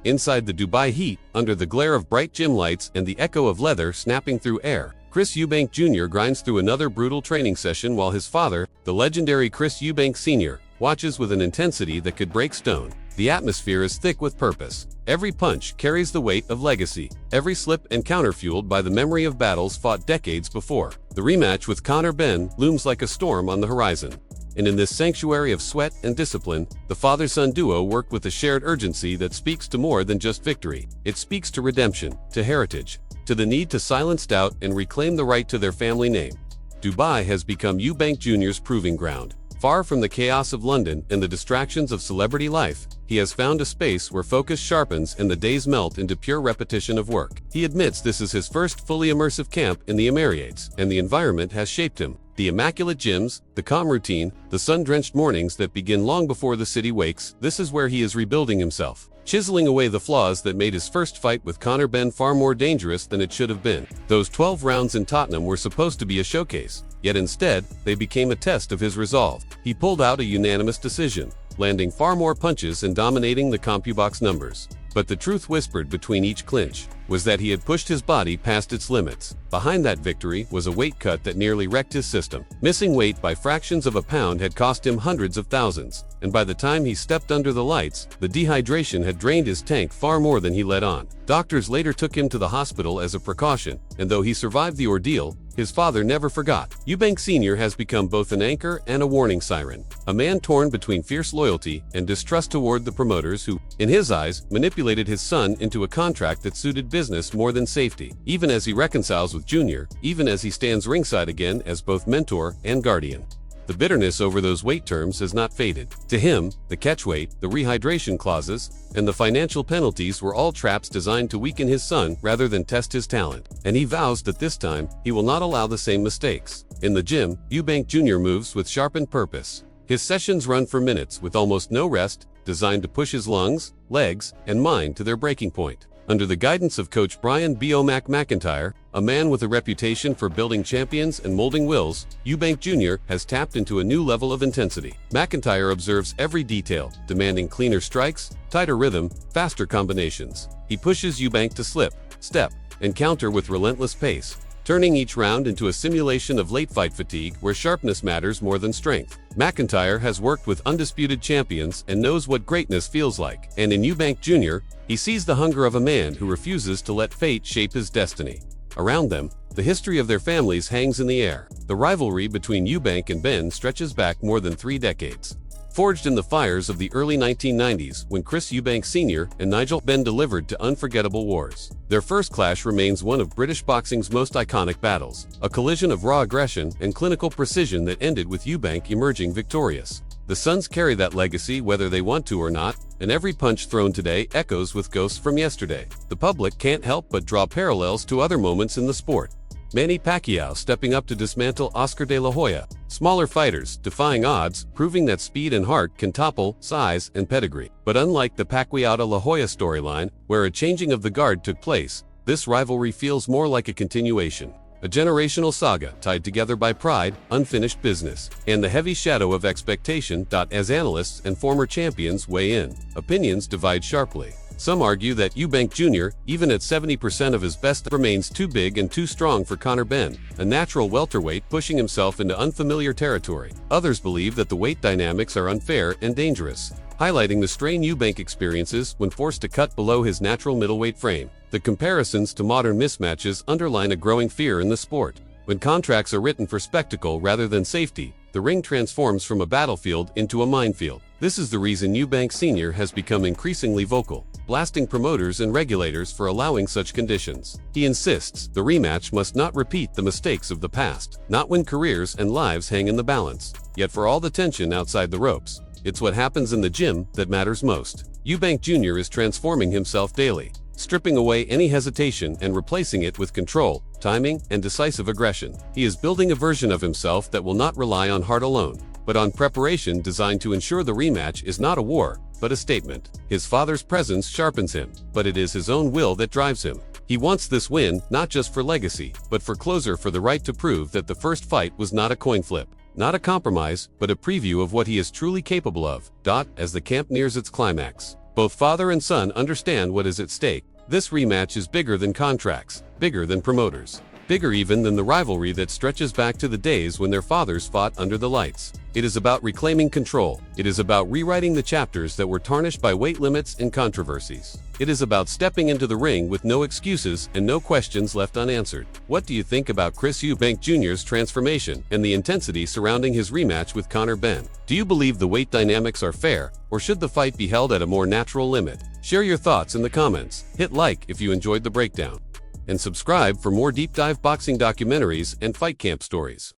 Inside the Dubai heat, under the glare of bright gym lights and the echo of leather snapping through air, Chris Eubank Jr. grinds through another brutal training session while his father, the legendary Chris Eubank Sr., watches with an intensity that could break stone. The atmosphere is thick with purpose. Every punch carries the weight of legacy. Every slip and counter fueled by the memory of battles fought decades before. The rematch with Conor Benn looms like a storm on the horizon. And in this sanctuary of sweat and discipline, the father-son duo worked with a shared urgency that speaks to more than just victory. It speaks to redemption, to heritage, to the need to silence doubt and reclaim the right to their family name. Dubai has become Eubank Jr.'s proving ground. Far from the chaos of London and the distractions of celebrity life, he has found a space where focus sharpens and the days melt into pure repetition of work. He admits this is his first fully immersive camp in the Emirates, and the environment has shaped him. The immaculate gyms, the calm routine, the sun-drenched mornings that begin long before the city wakes, this is where he is rebuilding himself, chiseling away the flaws that made his first fight with Conor Benn far more dangerous than it should have been. Those 12 rounds in Tottenham were supposed to be a showcase, yet instead, they became a test of his resolve. He pulled out a unanimous decision, landing far more punches and dominating the CompuBox numbers. But the truth whispered between each clinch was that he had pushed his body past its limits. Behind that victory was a weight cut that nearly wrecked his system. Missing weight by fractions of a pound had cost him hundreds of thousands, and by the time he stepped under the lights, the dehydration had drained his tank far more than he let on. Doctors later took him to the hospital as a precaution, and though he survived the ordeal, his father never forgot. Eubank Sr. has become both an anchor and a warning siren, a man torn between fierce loyalty and distrust toward the promoters who, in his eyes, manipulated his son into a contract that suited business more than safety. Even as he reconciles with Jr., even as he stands ringside again as both mentor and guardian, the bitterness over those weight terms has not faded. To him, the catchweight, the rehydration clauses, and the financial penalties were all traps designed to weaken his son rather than test his talent. And he vows that this time, he will not allow the same mistakes. In the gym, Eubank Jr. moves with sharpened purpose. His sessions run for minutes with almost no rest, designed to push his lungs, legs, and mind to their breaking point. Under the guidance of coach Brian "B-O-Mac" McIntyre, a man with a reputation for building champions and molding wills, Eubank Jr. has tapped into a new level of intensity. McIntyre observes every detail, demanding cleaner strikes, tighter rhythm, faster combinations. He pushes Eubank to slip, step, and counter with relentless pace, turning each round into a simulation of late-fight fatigue where sharpness matters more than strength. McIntyre has worked with undisputed champions and knows what greatness feels like. And in Eubank Jr., he sees the hunger of a man who refuses to let fate shape his destiny. Around them, the history of their families hangs in the air. The rivalry between Eubank and Benn stretches back more than 3 decades. Forged in the fires of the early 1990s when Chris Eubank Sr. and Nigel Benn delivered to unforgettable wars. Their first clash remains one of British boxing's most iconic battles, a collision of raw aggression and clinical precision that ended with Eubank emerging victorious. The sons carry that legacy whether they want to or not, and every punch thrown today echoes with ghosts from yesterday. The public can't help but draw parallels to other moments in the sport. Manny Pacquiao stepping up to dismantle Oscar de la Hoya. Smaller fighters, defying odds, proving that speed and heart can topple size and pedigree. But unlike the Pacquiao de la Hoya storyline, where a changing of the guard took place, this rivalry feels more like a continuation. A generational saga tied together by pride, unfinished business, and the heavy shadow of expectation. As analysts and former champions weigh in, opinions divide sharply. Some argue that Eubank Jr., even at 70% of his best, remains too big and too strong for Conor Benn, a natural welterweight pushing himself into unfamiliar territory. Others believe that the weight dynamics are unfair and dangerous, highlighting the strain Eubank experiences when forced to cut below his natural middleweight frame. The comparisons to modern mismatches underline a growing fear in the sport. When contracts are written for spectacle rather than safety, the ring transforms from a battlefield into a minefield. This is the reason Eubank Sr. has become increasingly vocal, blasting promoters and regulators for allowing such conditions. He insists the rematch must not repeat the mistakes of the past, not when careers and lives hang in the balance. Yet for all the tension outside the ropes, it's what happens in the gym that matters most. Eubank Jr. is transforming himself daily, stripping away any hesitation and replacing it with control, timing, and decisive aggression. He is building a version of himself that will not rely on heart alone, but on preparation designed to ensure the rematch is not a war, but a statement. His father's presence sharpens him, but it is his own will that drives him. He wants this win not just for legacy, but for closure, for the right to prove that the first fight was not a coin flip, not a compromise, but a preview of what he is truly capable of. As the camp nears its climax, Both father and son understand what is at stake. This rematch is bigger than contracts, bigger than promoters, bigger even than the rivalry that stretches back to the days when their fathers fought under the lights. It is about reclaiming control. It is about rewriting the chapters that were tarnished by weight limits and controversies. It is about stepping into the ring with no excuses and no questions left unanswered. What do you think about Chris Eubank Jr.'s transformation and the intensity surrounding his rematch with Conor Benn? Do you believe the weight dynamics are fair, or should the fight be held at a more natural limit? Share your thoughts in the comments. Hit like if you enjoyed the breakdown, and subscribe for more deep dive boxing documentaries and fight camp stories.